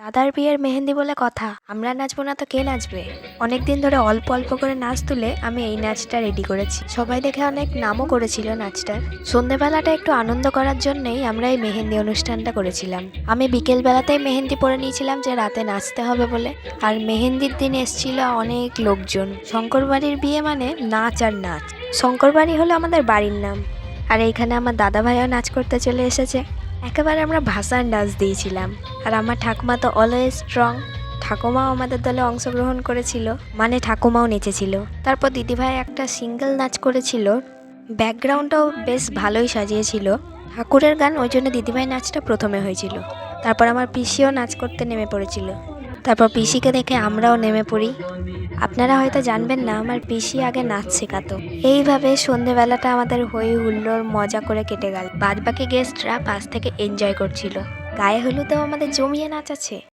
দাদার বিয়ের মেহেন্দি বলে কথা, আমরা নাচবো না তো কে নাচবে? অনেকদিন ধরে অল্প অল্প করে নাচ তুলে আমি এই নাচটা রেডি করেছি। সবাই দেখে অনেক নামও করেছিল নাচটার। সন্ধেবেলাটা একটু আনন্দ করার জন্যই আমরা এই মেহেন্দি অনুষ্ঠানটা করেছিলাম। আমি বিকেল বেলাতেই মেহেন্দি পরে নিয়েছিলাম যে রাতে নাচতে হবে বলে। আর মেহেন্দির দিন এসেছিল অনেক লোকজন। শঙ্কর বাড়ির বিয়ে মানে নাচ আর নাচ। শঙ্কর বাড়ি হলো আমাদের বাড়ির নাম। আর এইখানে আমার দাদা ভাইও নাচ করতে চলে এসেছে। একেবারে আমরা ভাসান ডান্স দিয়েছিলাম। আর আমার ঠাকুমা তো অলওয়েজ স্ট্রং। ঠাকুমাও আমাদের দলে অংশগ্রহণ করেছিল, মানে ঠাকুমাও নেচেছিল। তারপর দিদিভাই একটা সিঙ্গেল নাচ করেছিল। ব্যাকগ্রাউন্ডটাও বেশ ভালোই সাজিয়েছিল ঠাকুরের গান, ওই জন্য দিদিভাই নাচটা প্রথমে হয়েছিল। তারপর আমার পিসিও নাচ করতে নেমে পড়েছিল। তারপর পিসিকে দেখে আমরাও নেমে পড়ি। আপনারা হয়তো জানবেন না, আমার পিসি আগে নাচ শেখাতো। এইভাবে সন্ধেবেলাটা আমাদের হই হুল্লোড় মজা করে কেটে গেল। বাদবাকি গেস্টরা পাশ থেকে এনজয় করছিল। গায়ে হলুদেও আমাদের জমিয়ে নাচ আছে।